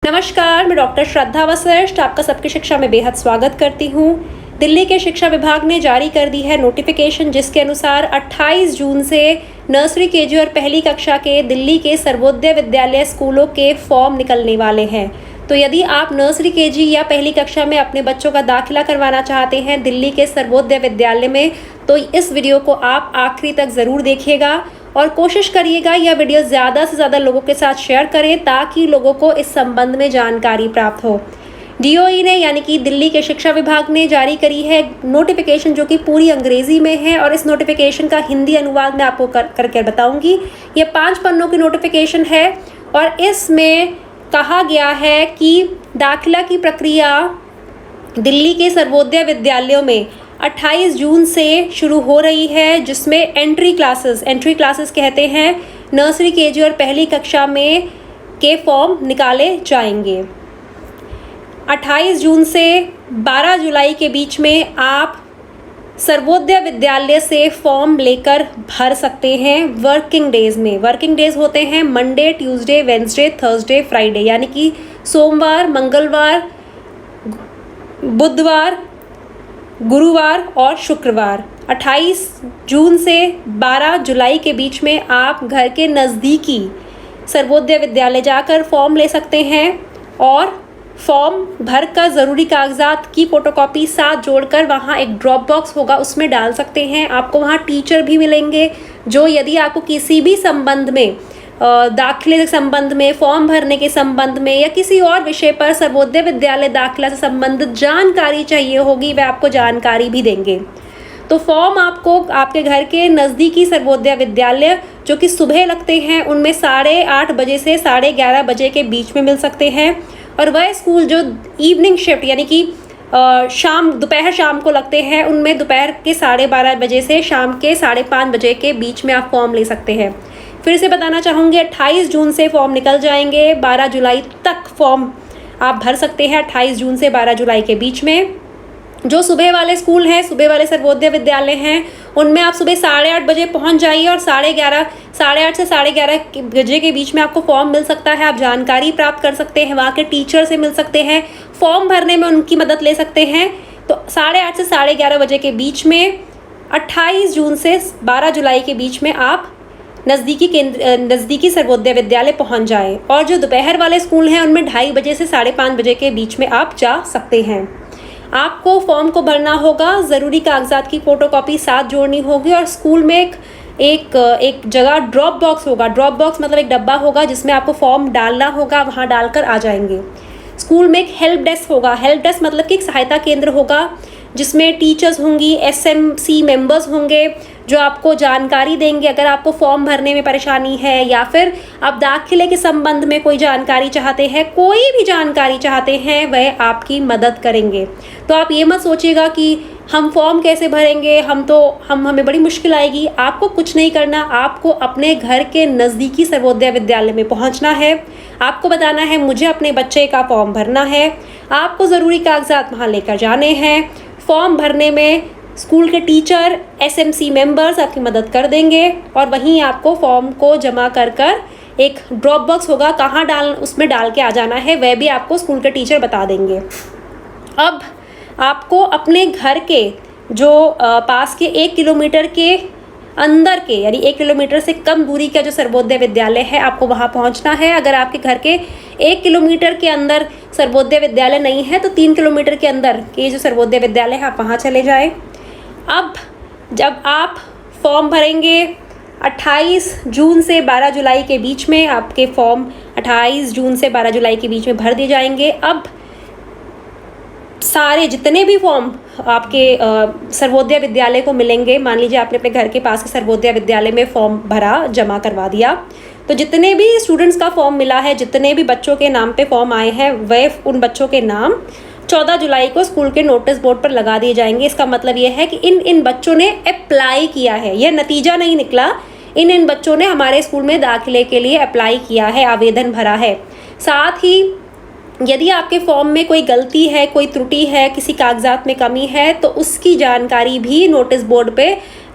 नमस्कार, मैं डॉक्टर श्रद्धा वशिष्ठ आपका सबकी शिक्षा में बेहद स्वागत करती हूँ। दिल्ली के शिक्षा विभाग ने जारी कर दी है नोटिफिकेशन, जिसके अनुसार 28 जून से नर्सरी केजी और पहली कक्षा के दिल्ली के सर्वोदय विद्यालय स्कूलों के फॉर्म निकलने वाले हैं। तो यदि आप नर्सरी केजी या पहली कक्षा में अपने बच्चों का दाखिला करवाना चाहते हैं दिल्ली के सर्वोदय विद्यालय में, तो इस वीडियो को आप आखिरी तक ज़रूर देखिएगा और कोशिश करिएगा यह वीडियो ज़्यादा से ज़्यादा लोगों के साथ शेयर करें ताकि लोगों को इस संबंध में जानकारी प्राप्त हो। DOE ने यानी कि दिल्ली के शिक्षा विभाग ने जारी करी है नोटिफिकेशन, जो कि पूरी अंग्रेजी में है और इस नोटिफिकेशन का हिंदी अनुवाद मैं आपको करके बताऊंगी। ये 5 पन्नों की नोटिफिकेशन है और इसमें कहा गया है कि दाखिला की प्रक्रिया दिल्ली के सर्वोदय विद्यालयों में 28 जून से शुरू हो रही है, जिसमें एंट्री क्लासेस कहते हैं, नर्सरी केजी और पहली कक्षा में के फॉर्म निकाले जाएंगे। 28 जून से 12 जुलाई के बीच में आप सर्वोदय विद्यालय से फॉर्म लेकर भर सकते हैं वर्किंग डेज़ में। वर्किंग डेज़ होते हैं Monday, Tuesday, Wednesday, Thursday, Friday, यानी कि सोमवार, मंगलवार, बुधवार, गुरुवार और शुक्रवार। 28 जून से 12 जुलाई के बीच में आप घर के नज़दीकी सर्वोदय विद्यालय जाकर फॉर्म ले सकते हैं और फॉर्म भरकर ज़रूरी कागजात की फ़ोटोकॉपी साथ जोड़कर वहाँ एक ड्रॉप बॉक्स होगा, उसमें डाल सकते हैं। आपको वहाँ टीचर भी मिलेंगे जो यदि आपको किसी भी संबंध में, दाखिले के संबंध में, फॉर्म भरने के संबंध में या किसी और विषय पर सर्वोदय विद्यालय दाखिला से संबंधित जानकारी चाहिए होगी, वह आपको जानकारी भी देंगे। तो फॉर्म आपको आपके घर के नज़दीकी सर्वोदय विद्यालय जो कि सुबह लगते हैं, उनमें 8:30 बजे से 11:30 बजे के बीच में मिल सकते हैं। और वह स्कूल जो इवनिंग शिफ्ट यानी कि दोपहर शाम को लगते हैं, उनमें दोपहर के 12:30 बजे से शाम के 5:30 बजे के बीच में आप फॉर्म ले सकते हैं। फिर से बताना चाहूँगी, 28 जून से फॉर्म निकल जाएंगे, 12 जुलाई तक फॉर्म आप भर सकते हैं। 28 जून से 12 जुलाई के बीच में जो सुबह वाले स्कूल हैं, सुबह वाले सर्वोदय विद्यालय हैं, उनमें आप सुबह 8:30 बजे पहुंच जाइए और 8:30 से 11:30 बजे के बीच में आपको फॉर्म मिल सकता है। आप जानकारी प्राप्त कर सकते हैं, वहाँ के टीचर से मिल सकते हैं, फॉर्म भरने में उनकी मदद ले सकते हैं। तो 8:30 से 11:30 बजे के बीच में 28 जून से 12 जुलाई के बीच में आप नज़दीकी सर्वोदय विद्यालय पहुंच जाएं। और जो दोपहर वाले स्कूल हैं, उनमें 2:30 बजे से 5:30 बजे के बीच में आप जा सकते हैं। आपको फॉर्म को भरना होगा, ज़रूरी कागजात की फ़ोटोकॉपी साथ जोड़नी होगी और स्कूल में एक जगह ड्रॉप बॉक्स होगा। ड्रॉप बॉक्स मतलब एक डब्बा होगा जिसमें आपको फॉर्म डालना होगा, वहाँ डालकर आ जाएंगे। स्कूल में एक हेल्प डेस्क होगा। हेल्प डेस्क मतलब कि एक सहायता केंद्र होगा जिसमें टीचर्स होंगी, SMC मेंबर्स होंगे जो आपको जानकारी देंगे अगर आपको फॉर्म भरने में परेशानी है या फिर आप दाखिले के संबंध में कोई जानकारी चाहते हैं, कोई भी जानकारी चाहते हैं, वह आपकी मदद करेंगे। तो आप ये मत सोचिएगा कि हम फॉर्म कैसे भरेंगे, हमें बड़ी मुश्किल आएगी। आपको कुछ नहीं करना, आपको अपने घर के नज़दीकी सर्वोदय विद्यालय में पहुंचना है। आपको बताना है मुझे अपने बच्चे का फॉर्म भरना है। आपको ज़रूरी कागजात वहाँ लेकर जाने हैं। फॉर्म भरने में स्कूल के टीचर, SMC मेंबर्स आपकी मदद कर देंगे और वहीं आपको फॉर्म को जमा कर एक ड्रॉप बॉक्स होगा, कहाँ उसमें डाल के आ जाना है, वह भी आपको स्कूल के टीचर बता देंगे। अब आपको अपने घर के जो पास के 1 किलोमीटर के अंदर के, यानी 1 किलोमीटर से कम दूरी का जो सर्वोदय विद्यालय है, आपको वहाँ पहुँचना है। अगर आपके घर के 1 किलोमीटर के अंदर सर्वोदय विद्यालय नहीं है तो 3 किलोमीटर के अंदर के जो सर्वोदय विद्यालय है, आप वहाँ चले जाएं। अब जब आप फॉर्म भरेंगे 28 जून से 12 जुलाई के बीच में, आपके फॉर्म 28 जून से 12 जुलाई के बीच में भर दिए जाएंगे। अब सारे जितने भी फॉर्म आपके सर्वोदय विद्यालय को मिलेंगे, मान लीजिए आपने अपने घर के पास के सर्वोदय विद्यालय में फॉर्म भरा, जमा करवा दिया, तो जितने भी स्टूडेंट्स का फॉर्म मिला है, जितने भी बच्चों के नाम पे फॉर्म आए हैं, वह उन बच्चों के नाम 14 जुलाई को स्कूल के नोटिस बोर्ड पर लगा दिए जाएंगे। इसका मतलब यह है कि इन बच्चों ने अप्लाई किया है, यह नतीजा नहीं निकला, इन बच्चों ने हमारे स्कूल में दाखिले के लिए अप्लाई किया है, आवेदन भरा है। साथ ही यदि आपके फॉर्म में कोई गलती है, कोई त्रुटि है, किसी कागजात में कमी है, तो उसकी जानकारी भी नोटिस बोर्ड पे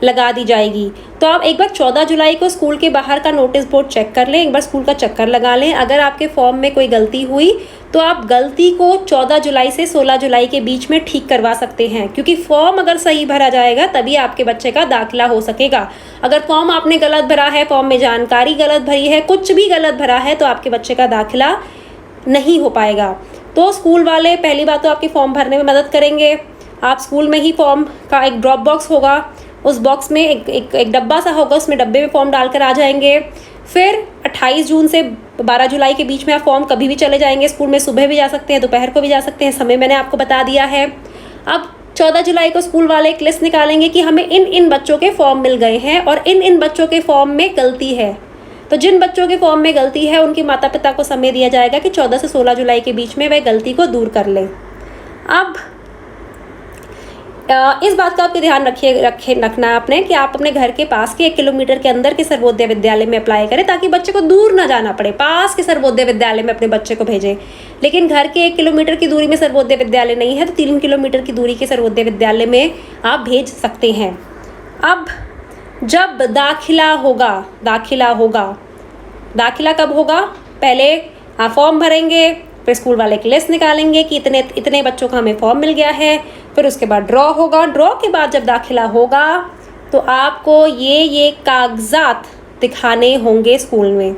लगा दी जाएगी। तो आप एक बार 14 जुलाई को स्कूल के बाहर का नोटिस बोर्ड चेक कर लें, एक बार स्कूल का चक्कर लगा लें। अगर आपके फॉर्म में कोई गलती हुई तो आप गलती को 14 जुलाई से 16 जुलाई के बीच में ठीक करवा सकते हैं, क्योंकि फॉर्म अगर सही भरा जाएगा तभी आपके बच्चे का दाखिला हो सकेगा। अगर फॉर्म आपने गलत भरा है, फॉर्म में जानकारी गलत भरी है, कुछ भी गलत भरा है, तो आपके बच्चे का दाखिला नहीं हो पाएगा। तो स्कूल वाले पहली बात तो आपके फॉर्म भरने में मदद करेंगे। आप स्कूल में ही फॉर्म का एक ड्रॉप बॉक्स होगा, उस बॉक्स में एक डब्बा सा होगा, उसमें डब्बे में फॉर्म डालकर आ जाएंगे। फिर 28 जून से 12 जुलाई के बीच में आप फॉर्म कभी भी चले जाएंगे स्कूल में, सुबह भी जा सकते हैं, दोपहर को भी जा सकते हैं, समय मैंने आपको बता दिया है। अब 14 जुलाई को स्कूल वाले एक लिस्ट निकालेंगे कि हमें इन बच्चों के फॉर्म मिल गए हैं और इन बच्चों के फॉर्म में गलती है। तो जिन बच्चों के फॉर्म में गलती है उनके माता पिता को समय दिया जाएगा कि 14 से 16 जुलाई के बीच में वह गलती को दूर कर लें। अब इस बात का आपके ध्यान रखना है आपने कि आप अपने घर के पास के 1 किलोमीटर के अंदर के सर्वोदय विद्यालय में अप्लाई करें, ताकि बच्चे को दूर ना जाना पड़े। पास के सर्वोदय विद्यालय में अपने बच्चे को भेजें। लेकिन घर के 1 किलोमीटर की दूरी में सर्वोदय विद्यालय नहीं है तो 3 किलोमीटर की दूरी के सर्वोदय विद्यालय में आप भेज सकते हैं। अब जब दाखिला कब होगा? पहले आप फॉर्म भरेंगे, फिर स्कूल वाले की लिस्ट निकालेंगे कि इतने बच्चों का हमें फॉर्म मिल गया है। फिर उसके बाद ड्रॉ होगा। ड्रॉ के बाद जब दाखिला होगा तो आपको ये कागजात दिखाने होंगे स्कूल में।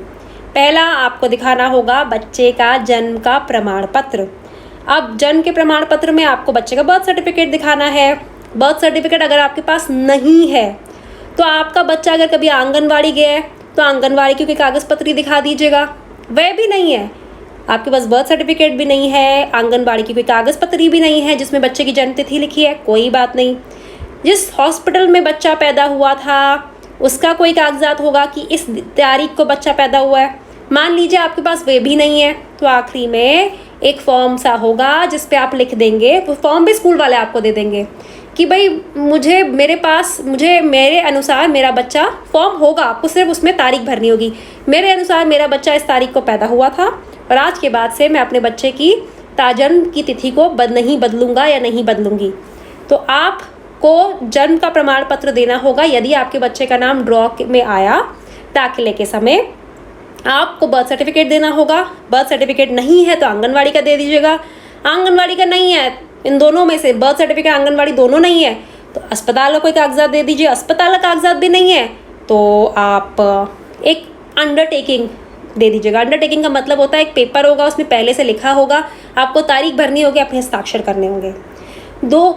पहला आपको दिखाना होगा बच्चे का जन्म का प्रमाण पत्र। अब जन्म के प्रमाण पत्र में आपको बच्चे का बर्थ सर्टिफिकेट दिखाना है। बर्थ सर्टिफिकेट अगर आपके पास नहीं है तो आपका बच्चा अगर कभी आंगनवाड़ी गया है तो आंगनवाड़ी की कोई कागज़ पत्र दिखा दीजिएगा। वह भी नहीं है, आपके पास बर्थ सर्टिफिकेट भी नहीं है, आंगनबाड़ी की कोई कागज़ पत्री भी नहीं है जिसमें बच्चे की जन्म तिथि लिखी है, कोई बात नहीं। जिस हॉस्पिटल में बच्चा पैदा हुआ था उसका कोई कागजात होगा कि इस तारीख को बच्चा पैदा हुआ है। मान लीजिए आपके पास वे भी नहीं है तो आखिरी में एक फॉर्म सा होगा जिस पे आप लिख देंगे, वो फॉर्म भी स्कूल वाले आपको दे देंगे कि भाई मुझे मेरे अनुसार मेरा बच्चा फॉर्म होगा, आपको सिर्फ उसमें तारीख भरनी होगी। मेरे अनुसार मेरा बच्चा इस तारीख को पैदा हुआ था और आज के बाद से मैं अपने बच्चे की जन्म की तिथि को नहीं बदलूंगा या नहीं बदलूंगी। तो आपको जन्म का प्रमाण पत्र देना होगा। यदि आपके बच्चे का नाम ड्रॉ में आया दाखिले के समय, आपको बर्थ सर्टिफिकेट देना होगा। बर्थ सर्टिफिकेट नहीं है तो आंगनवाड़ी का दे दीजिएगा। आंगनवाड़ी का नहीं है, इन दोनों में से बर्थ सर्टिफिकेट आंगनवाड़ी दोनों नहीं है तो अस्पताल का कोई कागजात दे दीजिए। अस्पताल का कागजात भी नहीं है तो आप एक अंडरटेकिंग दे दीजिएगा। अंडरटेकिंग का मतलब होता है एक पेपर होगा, उसमें पहले से लिखा होगा, आपको तारीख भरनी होगी, अपने हस्ताक्षर करने होंगे।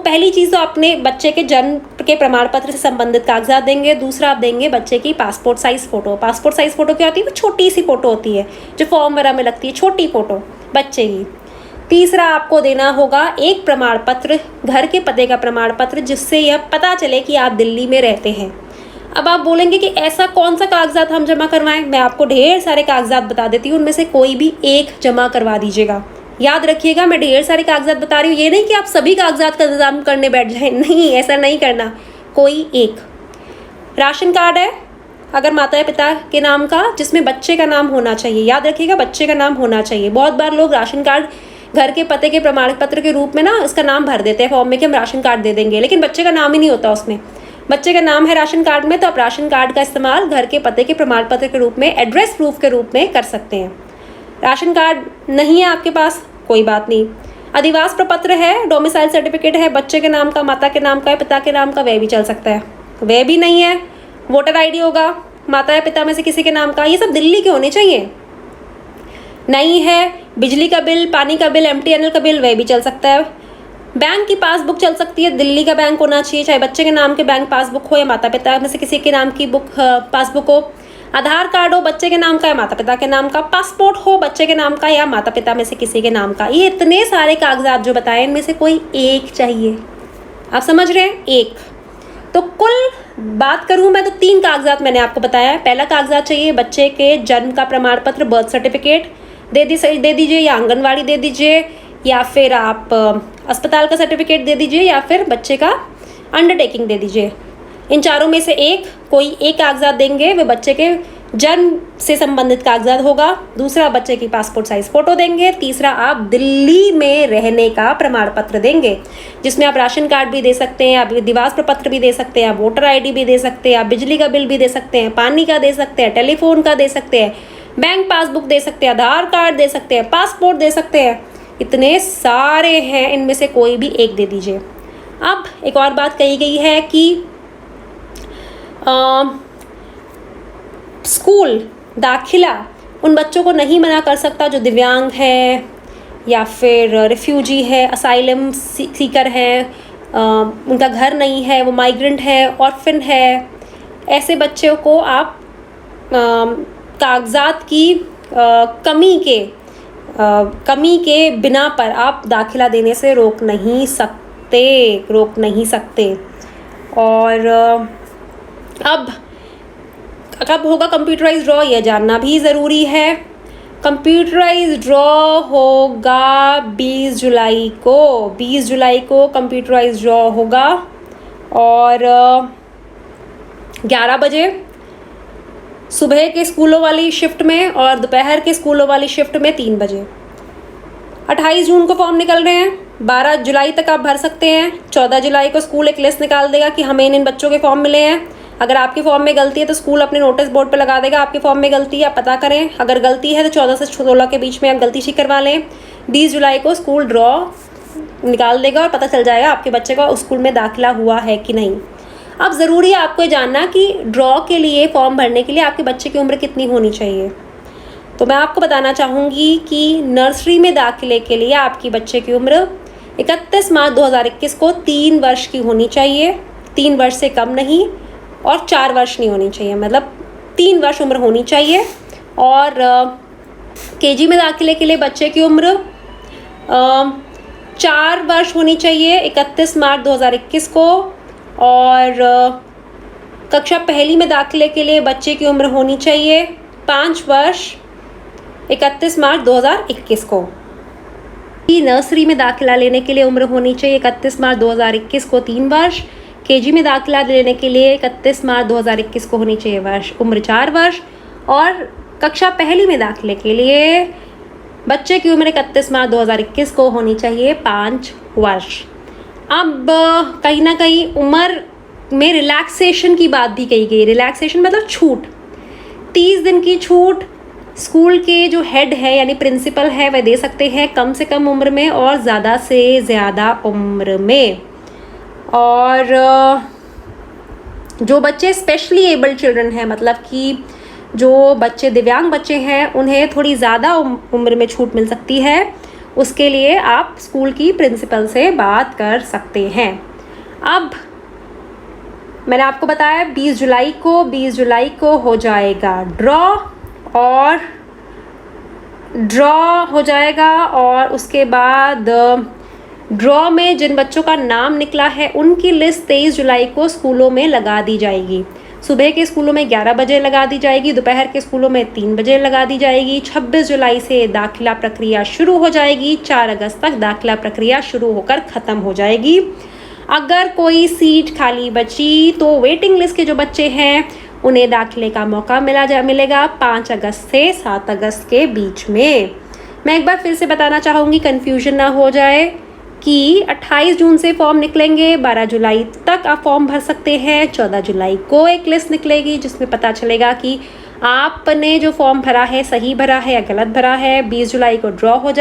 पहली चीज़ तो अपने बच्चे के जन्म के प्रमाण पत्र से संबंधित कागजात देंगे। दूसरा आप देंगे बच्चे की passport size photo. Passport size photo क्या होती है? वो छोटी सी फ़ोटो होती है जो फॉर्म वगैरह में लगती है, छोटी फ़ोटो बच्चे की। तीसरा आपको देना होगा एक प्रमाण पत्र, घर के पते का प्रमाण पत्र, जिससे यह पता चले कि आप दिल्ली में रहते हैं। अब आप बोलेंगे कि ऐसा कौन सा कागजात हम जमा करवाएं? मैं आपको ढेर सारे कागजात बता देती हूँ, उनमें से कोई भी एक जमा करवा दीजिएगा। याद रखिएगा, मैं ढेर सारे कागजात बता रही हूँ, ये नहीं कि आप सभी कागजात का इंतजाम करने बैठ जाएं, नहीं, ऐसा नहीं करना। कोई एक राशन कार्ड है अगर माता या पिता के नाम का, जिसमें बच्चे का नाम होना चाहिए। याद रखिएगा, बच्चे का नाम होना चाहिए। बहुत बार लोग राशन कार्ड घर के पते के प्रमाण पत्र के रूप में ना इसका नाम भर देते हैं फॉर्म में कि हम राशन कार्ड दे देंगे, लेकिन बच्चे का नाम ही नहीं होता उसमें। बच्चे का नाम है राशन कार्ड में, तो आप राशन कार्ड का इस्तेमाल घर के पते के प्रमाण पत्र के रूप में, एड्रेस प्रूफ के रूप में कर सकते हैं। राशन कार्ड नहीं है आपके पास, कोई बात नहीं। अधिवास प्रपत्र है, डोमिसाइल सर्टिफिकेट है, बच्चे के नाम का, माता के नाम का, पिता के नाम का, वह भी चल सकता है। वह भी नहीं है, वोटर आईडी होगा माता या पिता में से किसी के नाम का, ये सब दिल्ली के होने चाहिए। नहीं है, बिजली का बिल, पानी का बिल, MTNL का बिल, वह भी चल सकता है। बैंक की पासबुक चल सकती है, दिल्ली का बैंक होना चाहिए, चाहे बच्चे के नाम के बैंक पासबुक हो या माता पिता में से किसी के नाम की पासबुक हो। आधार कार्ड हो बच्चे के नाम का या माता पिता के नाम का, पासपोर्ट हो बच्चे के नाम का या माता पिता में से किसी के नाम का। ये इतने सारे कागजात जो बताए, इनमें से कोई एक चाहिए। आप समझ रहे हैं? एक। तो कुल बात करूं मैं तो 3 कागजात मैंने आपको बताया है। पहला कागजात चाहिए बच्चे के जन्म का प्रमाण पत्र, बर्थ सर्टिफिकेट दे दीजिए, या आंगनवाड़ी दे दीजिए, या फिर आप अस्पताल का सर्टिफिकेट दे दीजिए, या फिर बच्चे का अंडरटेकिंग दे दीजिए। इन चारों में से कोई एक कागजात देंगे, वे बच्चे के जन्म से संबंधित कागजात होगा, दूसरा बच्चे की पासपोर्ट साइज फोटो देंगे, तीसरा आप दिल्ली में रहने का प्रमाण पत्र देंगे, जिसमें आप राशन कार्ड भी दे सकते हैं, आप दिवास प्रपत्र भी दे सकते हैं, आप वोटर आईडी भी दे सकते हैं, आप बिजली का बिल भी दे सकते हैं, पानी का दे सकते हैं, टेलीफोन का दे सकते हैं, बैंक पासबुक दे सकते हैं, आधार कार्ड दे सकते हैं, पासपोर्ट दे सकते हैं। इतने सारे हैं, इनमें से कोई भी एक दे दीजिए। अब एक और बात कही गई है कि स्कूल दाखिला उन बच्चों को नहीं मना कर सकता जो दिव्यांग है या फिर रिफ्यूजी है, असाइलम सीकर है, उनका घर नहीं है, वो माइग्रेंट है, ऑर्फन है। ऐसे बच्चों को आप कागजात की कमी के बिना पर आप दाखिला देने से रोक नहीं सकते। और अब कब होगा कंप्यूटराइज ड्रॉ, यह जानना भी ज़रूरी है। कंप्यूटराइज ड्रॉ होगा 20 जुलाई को कंप्यूटराइज ड्रॉ होगा, और 11 बजे सुबह के स्कूलों वाली शिफ्ट में और दोपहर के स्कूलों वाली शिफ्ट में 3 बजे। 28 जून को फॉर्म निकल रहे हैं, 12 जुलाई तक आप भर सकते हैं। 14 जुलाई को स्कूल एक लिस्ट निकाल देगा कि हमें इन बच्चों के फॉर्म मिले हैं। अगर आपके फॉर्म में गलती है तो स्कूल अपने नोटिस बोर्ड पर लगा देगा आपके फॉर्म में गलती है, आप पता करें। अगर गलती है तो 14 से 16 के बीच में आप गलती ठीक करवा लें। 20 जुलाई को स्कूल ड्रॉ निकाल देगा और पता चल जाएगा आपके बच्चे का उस स्कूल में दाखिला हुआ है कि नहीं। अब ज़रूरी है आपको जानना कि ड्रॉ के लिए फॉर्म भरने के लिए आपके बच्चे की उम्र कितनी होनी चाहिए। तो मैं आपको बताना चाहूँगी कि नर्सरी में दाखिले के लिए आपकी बच्चे की उम्र 31 मार्च 2021 को 3 वर्ष की होनी चाहिए, 3 वर्ष से कम नहीं, और 4 वर्ष नहीं होनी चाहिए, मतलब 3 वर्ष उम्र होनी चाहिए। और केजी में दाखिले के लिए बच्चे की उम्र 4 वर्ष होनी चाहिए 31 मार्च 2021 को, और कक्षा पहली में दाखिले के लिए बच्चे की उम्र होनी चाहिए 5 वर्ष 31 मार्च 2021 को। नर्सरी में दाखिला लेने के लिए उम्र होनी चाहिए 31 मार्च 2021 को 3 वर्ष, केजी में दाखिला लेने के लिए 31 मार्च 2021 को होनी चाहिए उम्र 4 वर्ष, और कक्षा पहली में दाखिले के लिए बच्चे की उम्र 31 मार्च 2021 को होनी चाहिए 5 वर्ष। अब कहीं ना कहीं उम्र में रिलैक्सेशन की बात भी कही गई। रिलैक्सेशन मतलब छूट, 30 दिन की छूट स्कूल के जो हेड है यानी प्रिंसिपल है वह दे सकते हैं, कम से कम उम्र में और ज़्यादा से ज़्यादा उम्र में। और जो बच्चे स्पेशली एबल्ड चिल्ड्रन हैं, मतलब कि जो बच्चे दिव्यांग बच्चे हैं, उन्हें थोड़ी ज़्यादा उम्र में छूट मिल सकती है। उसके लिए आप स्कूल की प्रिंसिपल से बात कर सकते हैं। अब मैंने आपको बताया 20 जुलाई को हो जाएगा ड्रॉ हो जाएगा, और उसके बाद ड्रॉ में जिन बच्चों का नाम निकला है उनकी लिस्ट 23 जुलाई को स्कूलों में लगा दी जाएगी। सुबह के स्कूलों में 11 बजे लगा दी जाएगी, दोपहर के स्कूलों में 3 बजे लगा दी जाएगी। 26 जुलाई से दाखिला प्रक्रिया शुरू हो जाएगी, 4 अगस्त तक दाखिला प्रक्रिया शुरू होकर ख़त्म हो जाएगी। अगर कोई सीट खाली बची तो वेटिंग लिस्ट के जो बच्चे हैं उन्हें दाखिले का मौका मिलेगा 5 अगस्त से 7 अगस्त के बीच में। मैं एक बार फिर से बताना चाहूँगी, कन्फ्यूजन ना हो जाए, कि 28 जून से फॉर्म निकलेंगे, 12 जुलाई तक आप फॉर्म भर सकते हैं। 14 जुलाई को एक लिस्ट निकलेगी जिसमें पता चलेगा कि आपने जो फॉर्म भरा है सही भरा है या गलत भरा है। 20 जुलाई को ड्रॉ हो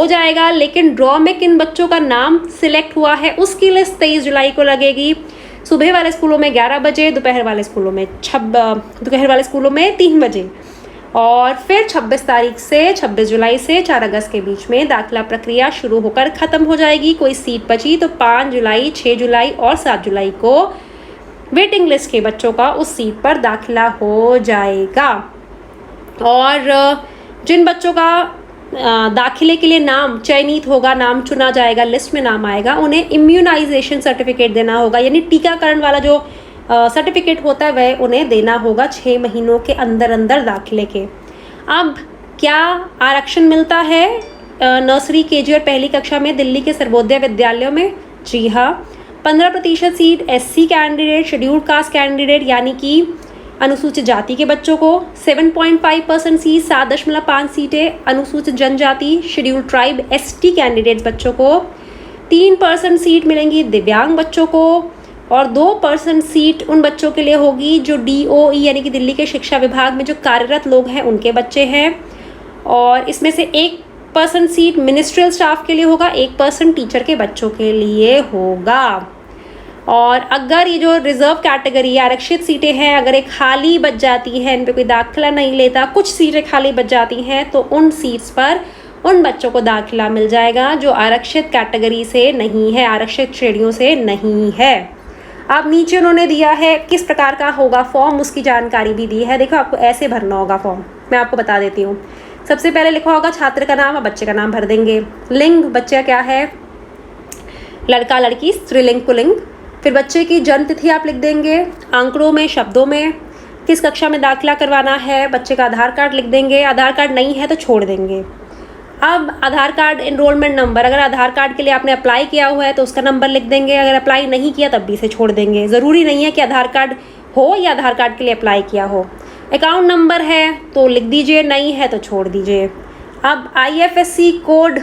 जाएगा, लेकिन ड्रॉ में किन बच्चों का नाम सिलेक्ट हुआ है उसकी लिस्ट 23 जुलाई को लगेगी। सुबह वाले स्कूलों में 11 बजे, दोपहर वाले स्कूलों में 3 बजे, और फिर 26 जुलाई से 4 अगस्त के बीच में दाखिला प्रक्रिया शुरू होकर ख़त्म हो जाएगी। कोई सीट बची तो 5 जुलाई, 6 जुलाई और 7 जुलाई को वेटिंग लिस्ट के बच्चों का उस सीट पर दाखिला हो जाएगा। और जिन बच्चों का दाखिले के लिए नाम चयनित होगा, नाम चुना जाएगा, लिस्ट में नाम आएगा, उन्हें इम्यूनाइजेशन सर्टिफिकेट देना होगा, यानी टीकाकरण वाला जो सर्टिफिकेट होता है वह उन्हें देना होगा 6 महीनों के अंदर दाखिले के। अब क्या आरक्षण मिलता है नर्सरी, केजी और पहली कक्षा में दिल्ली के सर्वोदय विद्यालयों में? जी हाँ, 15% seat SC candidate, scheduled caste candidate यानी कि अनुसूचित जाति के बच्चों को 7.5% सीट 7.5 सीटें, अनुसूचित जनजाति शेड्यूल्ड ट्राइब ST कैंडिडेट्स बच्चों को 3% सीट मिलेंगी दिव्यांग बच्चों को, और 2% सीट उन बच्चों के लिए होगी जो DOE यानी कि दिल्ली के शिक्षा विभाग में जो कार्यरत लोग हैं उनके बच्चे हैं, और इसमें से 1% सीट मिनिस्ट्रियल स्टाफ के लिए होगा, 1% टीचर के बच्चों के लिए होगा। और अगर ये जो रिजर्व कैटेगरी आरक्षित सीटें हैं अगर एक खाली बच जाती है, इन पे कोई दाखिला नहीं लेता, कुछ सीटें खाली बच जाती हैं, तो उन सीट्स पर उन बच्चों को दाखिला मिल जाएगा जो आरक्षित कैटेगरी से नहीं है, आरक्षित श्रेणियों से नहीं है। अब नीचे उन्होंने दिया है किस प्रकार का होगा फॉर्म, उसकी जानकारी भी दी है। देखो आपको ऐसे भरना होगा फॉर्म, मैं आपको बता देती हूँ। सबसे पहले लिखा होगा छात्र का नाम और बच्चे का नाम भर देंगे। लिंग बच्चा क्या है, लड़का लड़की स्त्रीलिंग पुल्लिंग। फिर बच्चे की जन्म तिथि आप लिख देंगे, आंकड़ों में शब्दों में, किस कक्षा में दाखिला करवाना है, बच्चे का आधार कार्ड लिख देंगे, आधार कार्ड नहीं है तो छोड़ देंगे। अब आधार कार्ड एनरोलमेंट नंबर, अगर आधार कार्ड के लिए आपने अप्लाई किया हुआ है तो उसका नंबर लिख देंगे, अगर अप्लाई नहीं किया तब भी इसे छोड़ देंगे। ज़रूरी नहीं है कि आधार कार्ड हो या आधार कार्ड के लिए अप्लाई किया हो। अकाउंट नंबर है तो लिख दीजिए, नहीं है तो छोड़ दीजिए। अब IFSC कोड,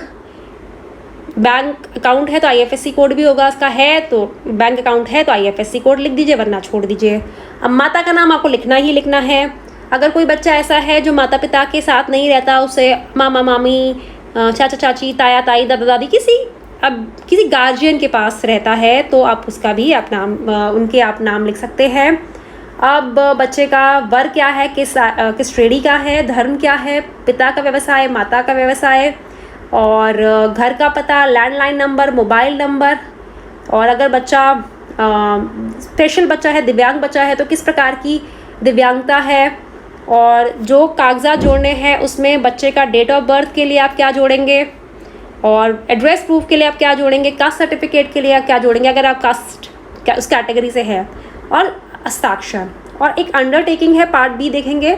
बैंक अकाउंट है तो IFSC कोड भी होगा, उसका है तो बैंक अकाउंट है तो IFSC कोड लिख दीजिए, वरना छोड़ दीजिए। अब माता का नाम आपको लिखना ही लिखना है। अगर कोई बच्चा ऐसा है जो माता पिता के साथ नहीं रहता, उसे मामा मामी, चाचा चाची, ताया ताई, दादा दादी किसी गार्जियन के पास रहता है तो आप उसका भी आप नाम लिख सकते हैं। अब बच्चे का वर्ग क्या है, किस श्रेणी का है, धर्म क्या है, पिता का व्यवसाय, माता का व्यवसाय, और घर का पता, लैंडलाइन नंबर, मोबाइल नंबर, और अगर बच्चा स्पेशल बच्चा है, दिव्यांग बच्चा है तो किस प्रकार की दिव्यांगता है, और जो कागजात जोड़ने हैं उसमें बच्चे का डेट ऑफ बर्थ के लिए आप क्या जोड़ेंगे, और एड्रेस प्रूफ के लिए आप क्या जोड़ेंगे, कास्ट सर्टिफिकेट के लिए आप क्या जोड़ेंगे अगर आप उस कैटेगरी से है, और हस्ताक्षर। और एक अंडरटेकिंग है पार्ट B देखेंगे।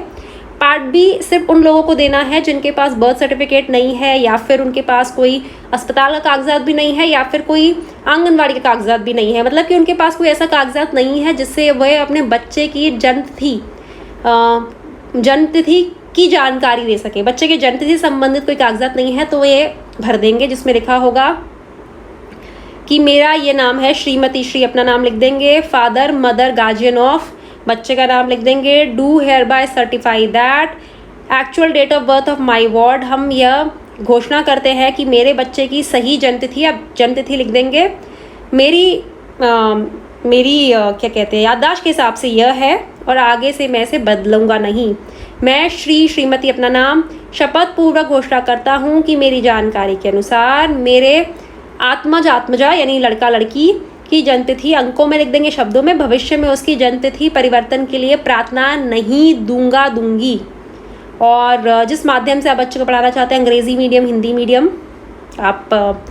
पार्ट B सिर्फ उन लोगों को देना है जिनके पास बर्थ सर्टिफिकेट नहीं है, या फिर उनके पास कोई अस्पताल का कागजात भी नहीं है, या फिर कोई आंगनवाड़ी का कागजात भी नहीं है, मतलब कि उनके पास कोई ऐसा कागजात नहीं है जिससे वह अपने बच्चे की जन्म तिथि की जानकारी दे सके। बच्चे के जन्म तिथि से संबंधित कोई कागजात नहीं है तो ये भर देंगे, जिसमें लिखा होगा कि मेरा ये नाम है श्रीमती, श्री अपना नाम लिख देंगे, फादर मदर गार्जियन ऑफ, बच्चे का नाम लिख देंगे, do hereby certify that actual date of birth of my ward. हम यह घोषणा करते हैं कि मेरे बच्चे की सही जन्म तिथि, अब जन्म तिथि लिख देंगे, मेरी क्या कहते हैं याददाश्त के हिसाब से यह है और आगे से मैं इसे बदलूंगा नहीं। मैं श्रीमती अपना नाम शपथ पूर्वक घोषणा करता हूँ कि मेरी जानकारी के अनुसार मेरे आत्मजा यानी लड़का लड़की की जन्म तिथि अंकों में लिख देंगे, शब्दों में, भविष्य में उसकी जन्म तिथि परिवर्तन के लिए प्रार्थना नहीं दूंगी। और जिस माध्यम से आप बच्चे को पढ़ाना चाहते हैं, अंग्रेज़ी मीडियम, हिंदी मीडियम, आप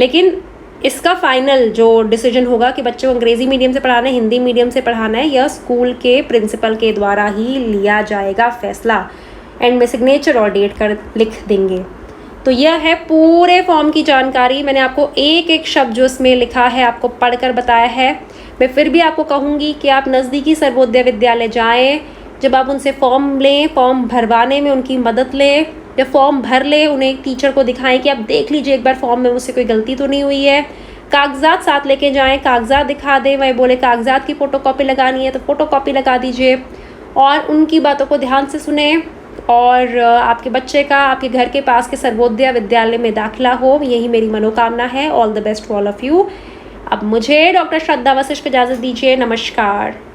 लेकिन इसका फाइनल जो डिसीजन होगा कि बच्चे को अंग्रेज़ी मीडियम से पढ़ाना है, हिंदी मीडियम से पढ़ाना है, यह स्कूल के प्रिंसिपल के द्वारा ही लिया जाएगा फैसला। एंड में सिग्नेचर और डेट कर लिख देंगे। तो यह है पूरे फॉर्म की जानकारी। मैंने आपको एक एक शब्द जो इसमें लिखा है आपको पढ़कर बताया है। मैं फिर भी आपको कहूँगी कि आप नज़दीकी सर्वोदय विद्यालय जाएँ, जब आप उनसे फॉर्म लें, फॉर्म भरवाने में उनकी मदद लें, जब फॉर्म भर ले उन्हें एक टीचर को दिखाएं कि आप देख लीजिए एक बार फॉर्म में मुझसे कोई गलती तो नहीं हुई है। कागजात साथ लेके जाएं, कागजात दिखा दें, वह बोले कागजात की फ़ोटोकॉपी लगानी है तो फ़ोटोकॉपी लगा दीजिए, और उनकी बातों को ध्यान से सुने, और आपके बच्चे का आपके घर के पास के सर्वोदय विद्यालय में दाखिला हो, यही मेरी मनोकामना है। All the best to all of you. अब मुझे डॉक्टर श्रद्धा वशिष्ठ इजाज़त दीजिए। नमस्कार।